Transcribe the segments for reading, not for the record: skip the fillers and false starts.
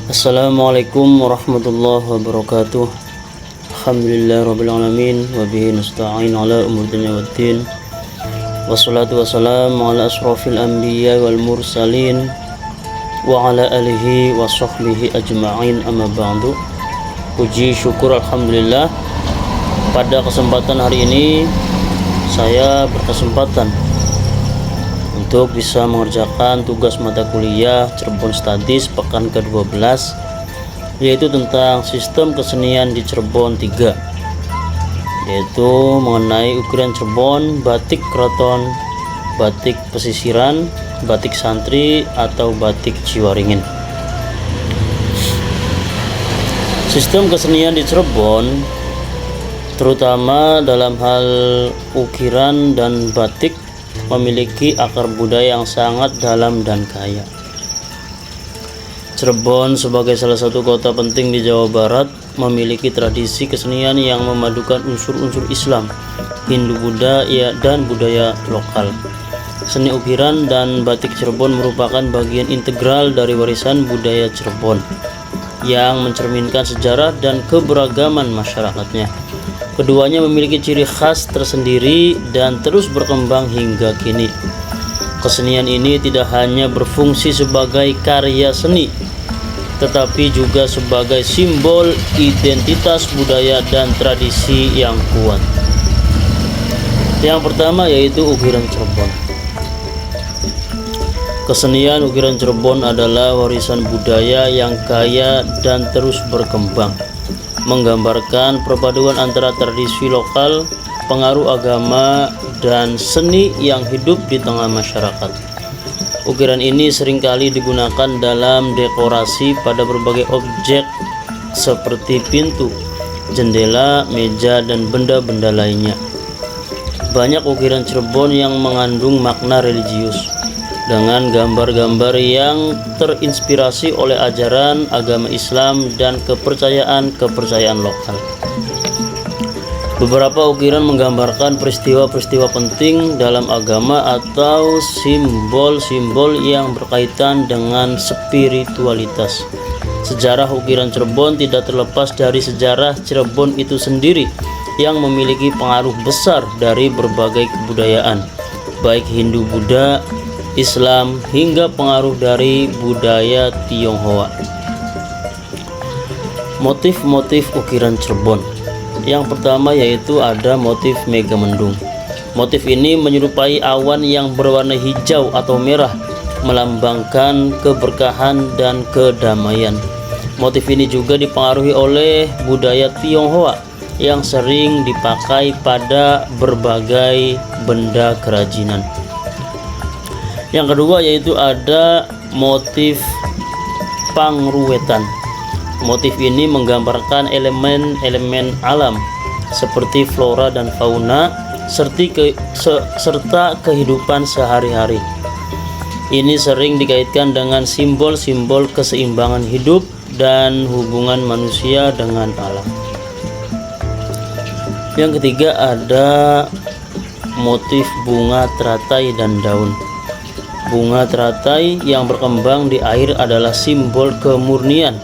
Assalamualaikum warahmatullahi wabarakatuh. Alhamdulillahirrabbilalamin. Wabihi nasta'in ala umur dunya waddin. Wassalatu wassalamu ala asrafil anbiya wal mursalin wa ala alihi wa sahbihi ajma'in, amma ba'du. Puji syukur alhamdulillah, pada kesempatan hari ini saya berkesempatan untuk bisa mengerjakan tugas mata kuliah Cirebon Studies pekan ke-12, yaitu tentang sistem kesenian di Cirebon 3, yaitu mengenai ukiran Cirebon, batik keraton, batik pesisiran, batik santri atau batik Ciwaringin. Sistem kesenian di Cirebon terutama dalam hal ukiran dan batik memiliki akar budaya yang sangat dalam dan kaya. Cirebon sebagai salah satu kota penting di Jawa Barat memiliki tradisi kesenian yang memadukan unsur-unsur Islam, Hindu, Buddha, dan budaya lokal. Seni ukiran dan batik Cirebon merupakan bagian integral dari warisan budaya Cirebon yang mencerminkan sejarah dan keberagaman masyarakatnya. Keduanya memiliki ciri khas tersendiri dan terus berkembang hingga kini. Kesenian ini tidak hanya berfungsi sebagai karya seni, tetapi juga sebagai simbol identitas budaya dan tradisi yang kuat. Yang pertama yaitu ukiran Cirebon. Kesenian ukiran Cirebon adalah warisan budaya yang kaya dan terus berkembang, menggambarkan perpaduan antara tradisi lokal, pengaruh agama, dan seni yang hidup di tengah masyarakat. Ukiran ini seringkali digunakan dalam dekorasi pada berbagai objek seperti pintu, jendela, meja, dan benda-benda lainnya. Banyak ukiran Cirebon yang mengandung makna religius, dengan gambar-gambar yang terinspirasi oleh ajaran agama Islam dan kepercayaan lokal. Beberapa ukiran menggambarkan peristiwa-peristiwa penting dalam agama atau simbol-simbol yang berkaitan dengan spiritualitas. Sejarah ukiran Cirebon tidak terlepas dari sejarah Cirebon itu sendiri yang memiliki pengaruh besar dari berbagai kebudayaan, baik Hindu, Buddha, Islam, hingga pengaruh dari budaya Tionghoa. Motif-motif ukiran Cirebon. Yang pertama yaitu ada motif Megamendung. Motif ini menyerupai awan yang berwarna hijau atau merah, melambangkan keberkahan dan kedamaian. Motif ini juga dipengaruhi oleh budaya Tionghoa yang sering dipakai pada berbagai benda kerajinan. Yang kedua yaitu ada motif Pangruwetan. Motif ini menggambarkan elemen-elemen alam seperti flora dan fauna serta kehidupan sehari-hari. Ini sering dikaitkan dengan simbol-simbol keseimbangan hidup dan hubungan manusia dengan alam. Yang ketiga ada motif bunga teratai dan daun. Bunga teratai yang berkembang di air adalah simbol kemurnian,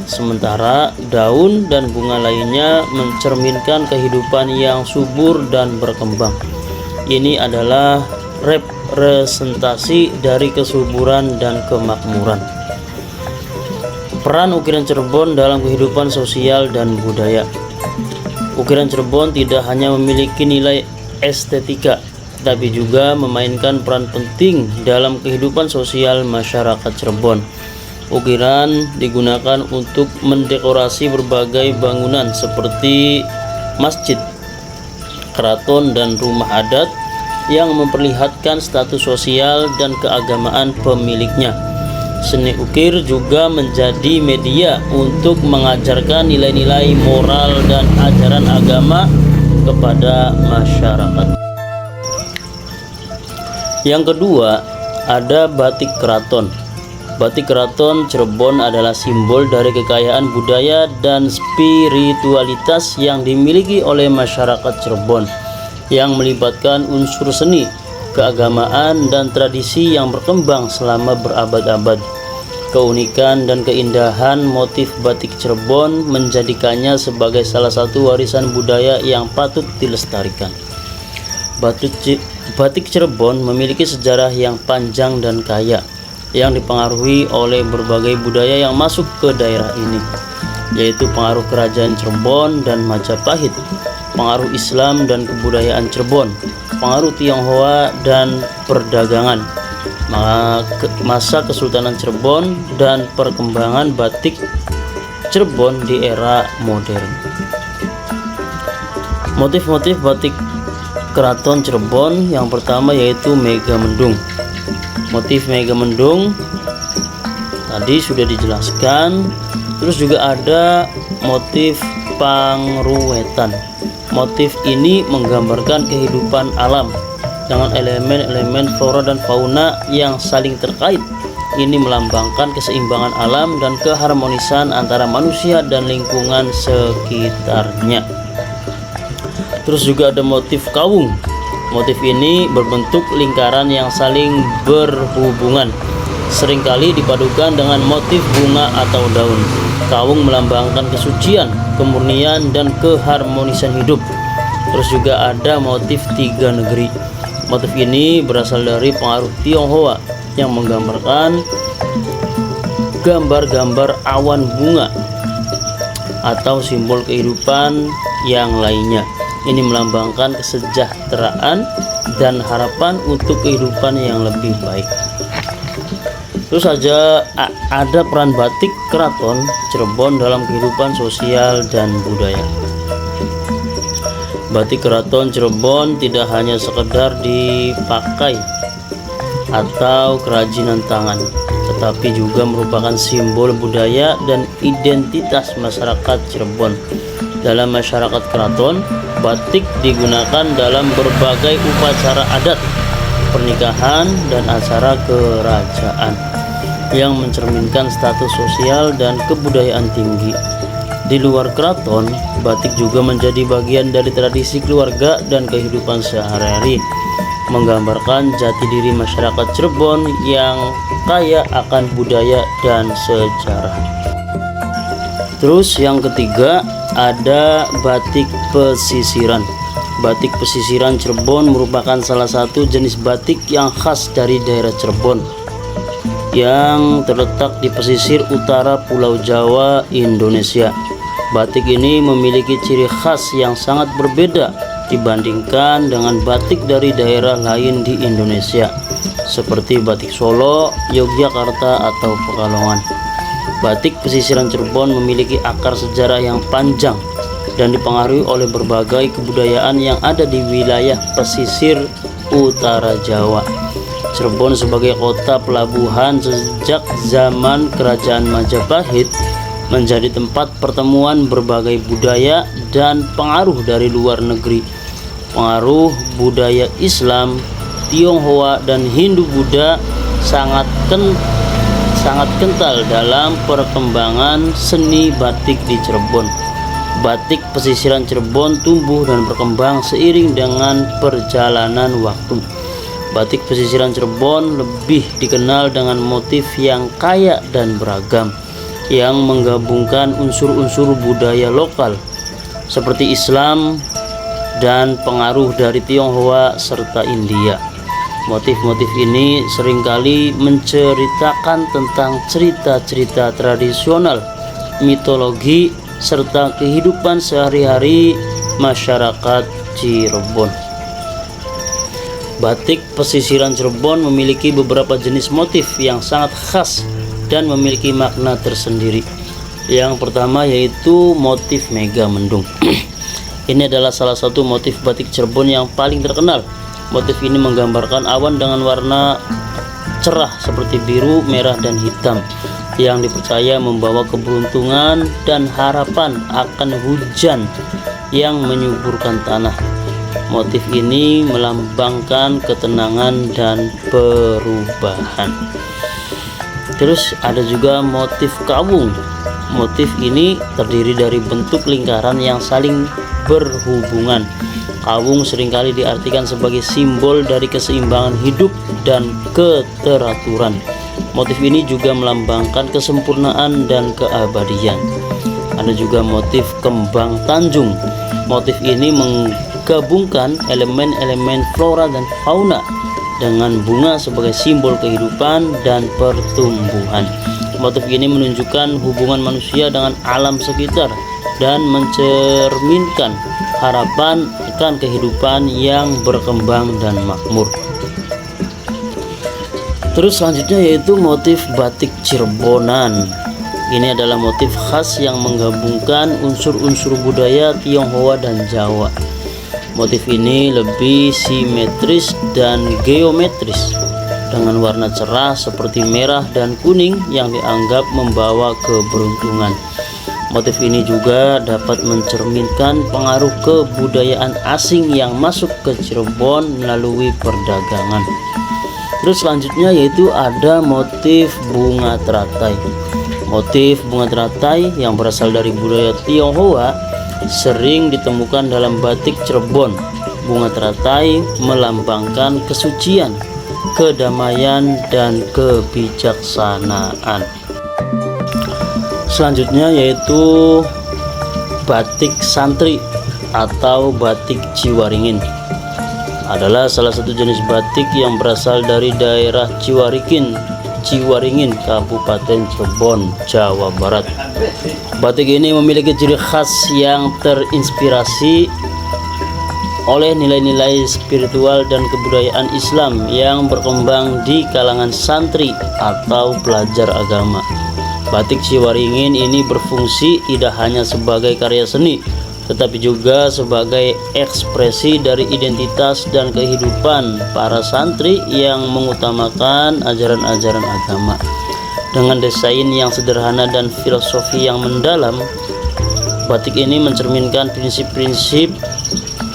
sementara daun dan bunga lainnya mencerminkan kehidupan yang subur dan berkembang. Ini adalah representasi dari kesuburan dan kemakmuran. Peran ukiran Cirebon dalam kehidupan sosial dan budaya. Ukiran Cirebon tidak hanya memiliki nilai estetika, tapi juga memainkan peran penting dalam kehidupan sosial masyarakat Cirebon. Ukiran digunakan untuk mendekorasi berbagai bangunan seperti masjid, keraton, dan rumah adat yang memperlihatkan status sosial dan keagamaan pemiliknya. Seni ukir juga menjadi media untuk mengajarkan nilai-nilai moral dan ajaran agama kepada masyarakat. Yang kedua, ada batik keraton. Batik keraton Cirebon adalah simbol dari kekayaan budaya dan spiritualitas yang dimiliki oleh masyarakat Cirebon, yang melibatkan unsur seni, keagamaan, dan tradisi yang berkembang selama berabad-abad. Keunikan dan keindahan motif batik Cirebon menjadikannya sebagai salah satu warisan budaya yang patut dilestarikan. Batik Cirebon memiliki sejarah yang panjang dan kaya, yang dipengaruhi oleh berbagai budaya yang masuk ke daerah ini, yaitu pengaruh kerajaan Cirebon dan Majapahit, pengaruh Islam dan kebudayaan Cirebon, pengaruh Tionghoa dan perdagangan, masa Kesultanan Cirebon, dan perkembangan batik Cirebon di era modern. Motif-motif batik Keraton Cirebon yang pertama yaitu Megamendung. Motif Megamendung tadi sudah dijelaskan. Terus juga ada motif Pangruwetan. Motif ini menggambarkan kehidupan alam dengan elemen-elemen flora dan fauna yang saling terkait. Ini melambangkan keseimbangan alam dan keharmonisan antara manusia dan lingkungan sekitarnya. Terus juga ada motif Kawung. Motif ini berbentuk lingkaran yang saling berhubungan, seringkali dipadukan dengan motif bunga atau daun. Kawung melambangkan kesucian, kemurnian, dan keharmonisan hidup. Terus juga ada motif Tiga Negeri. Motif ini berasal dari pengaruh Tionghoa yang menggambarkan gambar-gambar awan bunga atau simbol kehidupan yang lainnya. Ini melambangkan kesejahteraan dan harapan untuk kehidupan yang lebih baik. Terus saja ada peran batik Keraton Cirebon dalam kehidupan sosial dan budaya. Batik Keraton Cirebon tidak hanya sekedar dipakai atau kerajinan tangan, tetapi juga merupakan simbol budaya dan identitas masyarakat Cirebon. Dalam masyarakat keraton, batik digunakan dalam berbagai upacara adat, pernikahan, dan acara kerajaan yang mencerminkan status sosial dan kebudayaan tinggi. Di luar keraton, batik juga menjadi bagian dari tradisi keluarga dan kehidupan sehari-hari, menggambarkan jati diri masyarakat Cirebon yang kaya akan budaya dan sejarah. Terus yang ketiga ada batik pesisiran. Batik pesisiran Cirebon merupakan salah satu jenis batik yang khas dari daerah Cirebon yang terletak di pesisir utara Pulau Jawa, Indonesia. Batik ini memiliki ciri khas yang sangat berbeda dibandingkan dengan batik dari daerah lain di Indonesia, seperti batik Solo, Yogyakarta, atau Pekalongan. Batik pesisiran Cirebon memiliki akar sejarah yang panjang dan dipengaruhi oleh berbagai kebudayaan yang ada di wilayah pesisir utara Jawa. Cirebon sebagai kota pelabuhan sejak zaman Kerajaan Majapahit menjadi tempat pertemuan berbagai budaya dan pengaruh dari luar negeri. Pengaruh budaya Islam, Tionghoa, dan Hindu-Buddha sangat kental dalam perkembangan seni batik di Cirebon. Batik pesisiran Cirebon tumbuh dan berkembang seiring dengan perjalanan waktu. Batik pesisiran Cirebon lebih dikenal dengan motif yang kaya dan beragam, yang menggabungkan unsur-unsur budaya lokal seperti Islam dan pengaruh dari Tionghoa serta India. Motif-motif ini seringkali menceritakan tentang cerita-cerita tradisional, mitologi, serta kehidupan sehari-hari masyarakat Cirebon. Batik pesisiran Cirebon memiliki beberapa jenis motif yang sangat khas dan memiliki makna tersendiri. Yang pertama yaitu motif Megamendung. Ini adalah salah satu motif batik Cirebon yang paling terkenal. Motif ini menggambarkan awan dengan warna cerah seperti biru, merah, dan hitam yang dipercaya membawa keberuntungan dan harapan akan hujan yang menyuburkan tanah. Motif ini melambangkan ketenangan dan perubahan. Terus ada juga motif Kawung. Motif ini terdiri dari bentuk lingkaran yang saling berhubungan. Kawung seringkali diartikan sebagai simbol dari keseimbangan hidup dan keteraturan. Motif ini juga melambangkan kesempurnaan dan keabadian. Ada juga motif kembang tanjung. Motif ini menggabungkan elemen-elemen flora dan fauna dengan bunga sebagai simbol kehidupan dan pertumbuhan. Motif ini menunjukkan hubungan manusia dengan alam sekitar dan mencerminkan harapan akan kehidupan yang berkembang dan makmur. Terus selanjutnya yaitu motif batik Cirebonan. Ini adalah motif khas yang menggabungkan unsur-unsur budaya Tionghoa dan Jawa. Motif ini lebih simetris dan geometris dengan warna cerah seperti merah dan kuning yang dianggap membawa keberuntungan. Motif ini juga dapat mencerminkan pengaruh kebudayaan asing yang masuk ke Cirebon melalui perdagangan. Terus selanjutnya yaitu ada motif bunga teratai. Motif bunga teratai yang berasal dari budaya Tionghoa sering ditemukan dalam batik Cirebon. Bunga teratai melambangkan kesucian, kedamaian, dan kebijaksanaan. Selanjutnya yaitu batik santri atau batik Ciwaringin. Adalah salah satu jenis batik yang berasal dari daerah Ciwaringin, Kabupaten Cirebon, Jawa Barat. Batik ini memiliki ciri khas yang terinspirasi oleh nilai-nilai spiritual dan kebudayaan Islam yang berkembang di kalangan santri atau pelajar agama. Batik Ciwaringin ini berfungsi tidak hanya sebagai karya seni, tetapi juga sebagai ekspresi dari identitas dan kehidupan para santri yang mengutamakan ajaran-ajaran agama. Dengan desain yang sederhana dan filosofi yang mendalam, batik ini mencerminkan prinsip-prinsip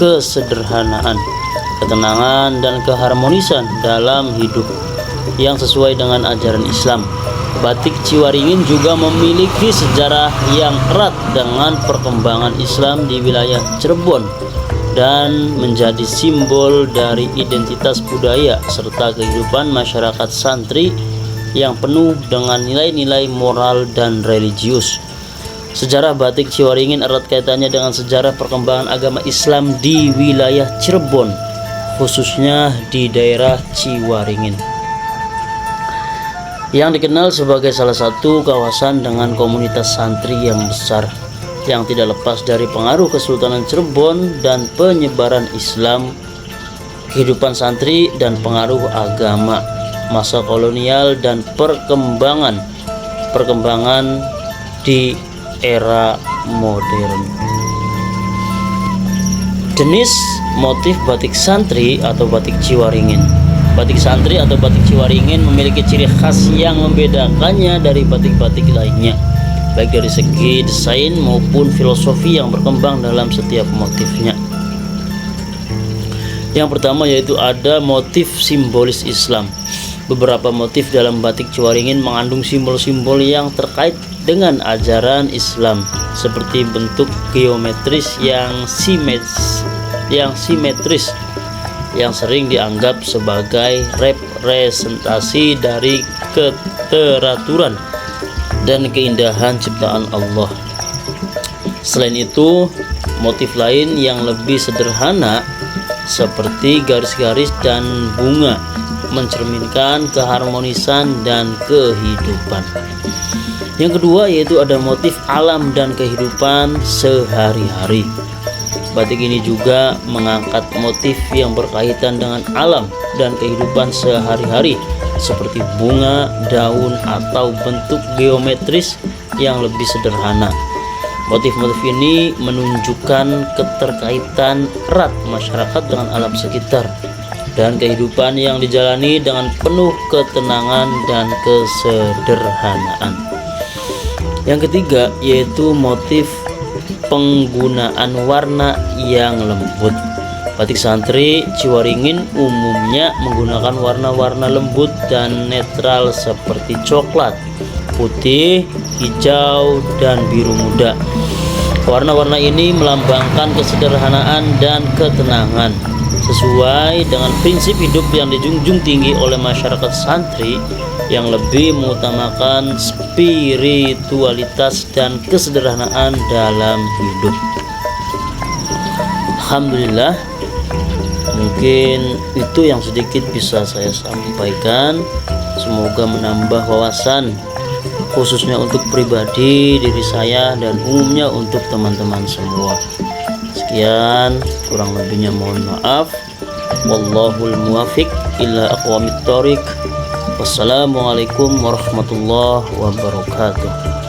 kesederhanaan, ketenangan, dan keharmonisan dalam hidup yang sesuai dengan ajaran Islam. Batik Ciwaringin juga memiliki sejarah yang erat dengan perkembangan Islam di wilayah Cirebon dan menjadi simbol dari identitas budaya serta kehidupan masyarakat santri yang penuh dengan nilai-nilai moral dan religius. Sejarah batik Ciwaringin erat kaitannya dengan sejarah perkembangan agama Islam di wilayah Cirebon, khususnya di daerah Ciwaringin, yang dikenal sebagai salah satu kawasan dengan komunitas santri yang besar, yang tidak lepas dari pengaruh Kesultanan Cirebon dan penyebaran Islam, kehidupan santri dan pengaruh agama, masa kolonial dan perkembangan di era modern. Jenis motif batik santri atau batik Ciwaringin. Batik santri atau batik Ciwaringin memiliki ciri khas yang membedakannya dari batik-batik lainnya, baik dari segi desain maupun filosofi yang berkembang dalam setiap motifnya. Yang pertama yaitu ada motif simbolis Islam. Beberapa motif dalam batik Ciwaringin mengandung simbol-simbol yang terkait dengan ajaran Islam, seperti bentuk geometris yang simetris yang sering dianggap sebagai representasi dari keteraturan dan keindahan ciptaan Allah. Selain itu, motif lain yang lebih sederhana seperti garis-garis dan bunga mencerminkan keharmonisan dan kehidupan. Yang kedua yaitu ada motif alam dan kehidupan sehari-hari. Batik ini juga mengangkat motif yang berkaitan dengan alam dan kehidupan sehari-hari, seperti bunga, daun, atau bentuk geometris yang lebih sederhana. Motif-motif ini menunjukkan keterkaitan erat masyarakat dengan alam sekitar dan kehidupan yang dijalani dengan penuh ketenangan dan kesederhanaan. Yang ketiga yaitu motif penggunaan warna yang lembut. Batik santri Ciwaringin umumnya menggunakan warna-warna lembut dan netral seperti coklat, putih, hijau, dan biru muda. Warna-warna ini melambangkan kesederhanaan dan ketenangan, sesuai dengan prinsip hidup yang dijunjung tinggi oleh masyarakat santri yang lebih mengutamakan spiritualitas dan kesederhanaan dalam hidup. Alhamdulillah, mungkin itu yang sedikit bisa saya sampaikan. Semoga menambah wawasan, khususnya untuk pribadi diri saya dan umumnya untuk teman-teman semua. Sekian, kurang lebihnya mohon maaf. Wallahul muwafiq ila aqwamit thoriq. Wassalamualaikum warahmatullahi wabarakatuh.